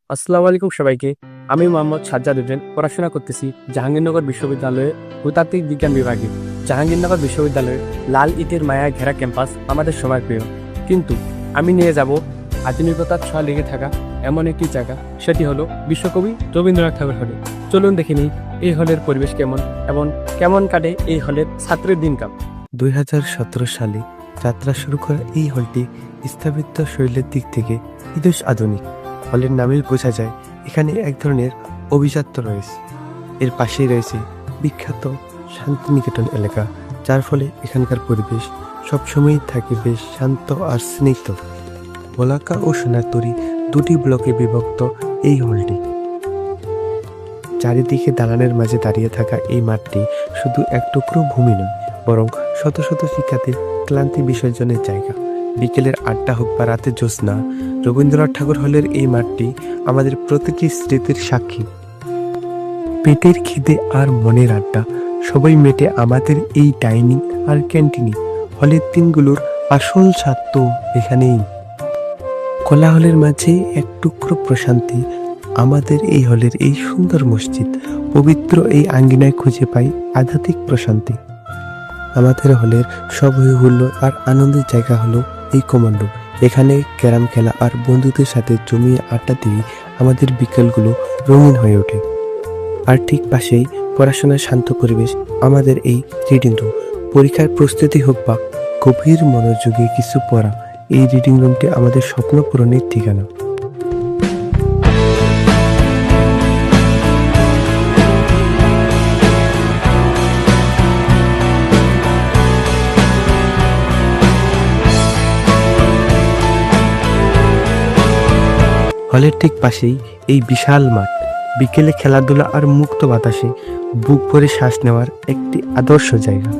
আসসালামু আলাইকুম সবাইকে। আমি মোহাম্মদ সাজ্জাদ হোসেন, পড়াশোনা করতেছি জাহাঙ্গীরনগর বিশ্ববিদ্যালয়ে ভূতাত্ত্বিক বিজ্ঞান বিভাগে। জাহাঙ্গীরনগর বিশ্ববিদ্যালয়ের লাল ইটের মায়ায় ঘেরা ক্যাম্পাস আমাদের সবার প্রিয়, কিন্তু আমি নিয়ে যাব আধুনিকতার ছোঁয়া লেগে থাকা এমন একটি জায়গা। সেটি হলো বিশ্বকবি রবীন্দ্রনাথ ঠাকুর হলে। চলুন দেখে নিই এই হলের পরিবেশ কেমন এবং কেমন কাটে এই হলের ছাত্রের দিনকাল। 2017 সালে যাত্রা শুরু করা এই হলটি স্থাপিত শৈলীর দিক থেকে ইদুস আধুনিক। হলের নামেই বোঝা যায় এখানে এক ধরনের অভিজাত্য রয়েছে। এর পাশেই রয়েছে বিখ্যাত শান্তিনিকেতন এলাকা, যার ফলে এখানকার পরিবেশ সবসময়ই থাকে বেশ শান্ত আর স্নিগ্ধ। বলাকা ও সোনারতরী দুটি ব্লকে বিভক্ত এই হলটি। চারিদিকে দালানের মাঝে দাঁড়িয়ে থাকা এই মাঠটি শুধু এক টুকরো ভূমি নয়, বরং শত শত শিক্ষার্থীর ক্লান্তি বিসর্জনের জায়গা। বিকেলের আড্ডা হোক বা রাতের জ্যোৎস্না, রবীন্দ্রনাথ ঠাকুর হলের এই মাঠটি আমাদের প্রতিটি স্মৃতির সাক্ষী। পেটের খিদে আর মনের আড্ডা সবাই মেটে আমাদের এই ডাইনিং আর ক্যান্টিনে। হলের দিনগুলোর আসল স্বাদ তো এখানেই। কোলাহলের মাঝে এক টুকরো প্রশান্তি আমাদের এই হলের এই সুন্দর মসজিদ। পবিত্র এই আঙ্গিনায় খুঁজে পাই আধ্যাত্মিক প্রশান্তি। আমাদের হলের সব হুল্লোড় আর আনন্দের জায়গা হলো এই কমান্ডো। এখানে ক্যারাম খেলা আর বন্ধুদের সাথে জমিয়ে আড্ডা দিয়ে আমাদের বিকেলগুলো রঙিন হয়ে ওঠে। আর ঠিক পাশেই পড়াশোনার শান্ত পরিবেশ, আমাদের এই রিডিং রুম। পরীক্ষার প্রস্তুতি হোক বা গভীর মনোযোগে কিছু পড়া, এই রিডিং রুমটি আমাদের স্বপ্ন পূরণের ঠিকানা। হলের ঠিক পাশেই এই বিশাল মাঠ। বিকেলে খেলাধুলা আর মুক্ত বাতাসে বুক ভরে শ্বাস নেওয়ার একটি আদর্শ জায়গা।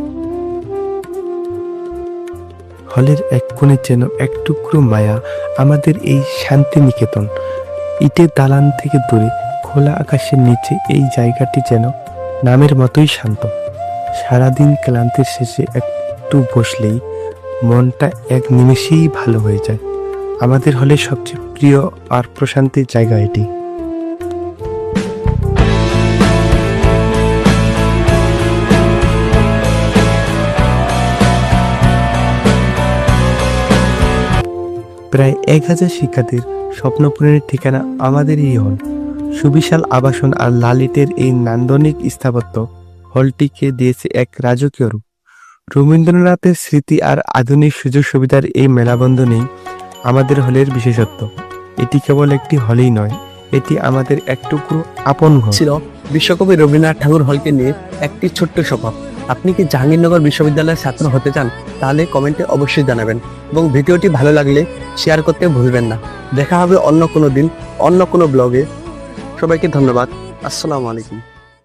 হলের এক কোণে যেন এক টুকরো মায়া আমাদের এই শান্তিনিকেতন। ইটের দালান থেকে দূরে খোলা আকাশের নিচে এই জায়গাটি যেন নামের মতোই শান্ত। সারাদিন ক্লান্তির শেষে একটু বসলেই মনটা এক নিমেষেই ভালো হয়ে যায়। আমাদের হলের সবচেয়ে প্রিয় আর প্রশান্তির জায়গা এটি। প্রায় 1000 শিক্ষার্থীর স্বপ্নপূরণের ঠিকানা আমাদের এই হল। সুবিশাল আবাসন আর লালিটের এই নান্দনিক স্থাপত্য হলটিকে দিয়েছে এক রাজকীয় রূপ। রবীন্দ্রনাথের স্মৃতি আর আধুনিক সুযোগ সুবিধার এই মেলাবন্ধনেই আমাদের হলের বিশেষত্ব। এটি কেবল একটি হলেই নয়, এটি আমাদের এক টুকরো আপন ঘর। ছিল বিশ্বকবি রবীন্দ্রনাথ ঠাকুর হলকে নিয়ে একটি ছোট্ট সভা। আপনি কি জাহাঙ্গীরনগর বিশ্ববিদ্যালয়ের ছাত্র হতে চান? তাহলে কমেন্টে অবশ্যই জানাবেন এবং ভিডিওটি ভালো লাগলে শেয়ার করতে ভুলবেন না। দেখা হবে অন্য কোনো দিন, অন্য কোনো ব্লগে। সবাইকে ধন্যবাদ। আসসালামু আলাইকুম।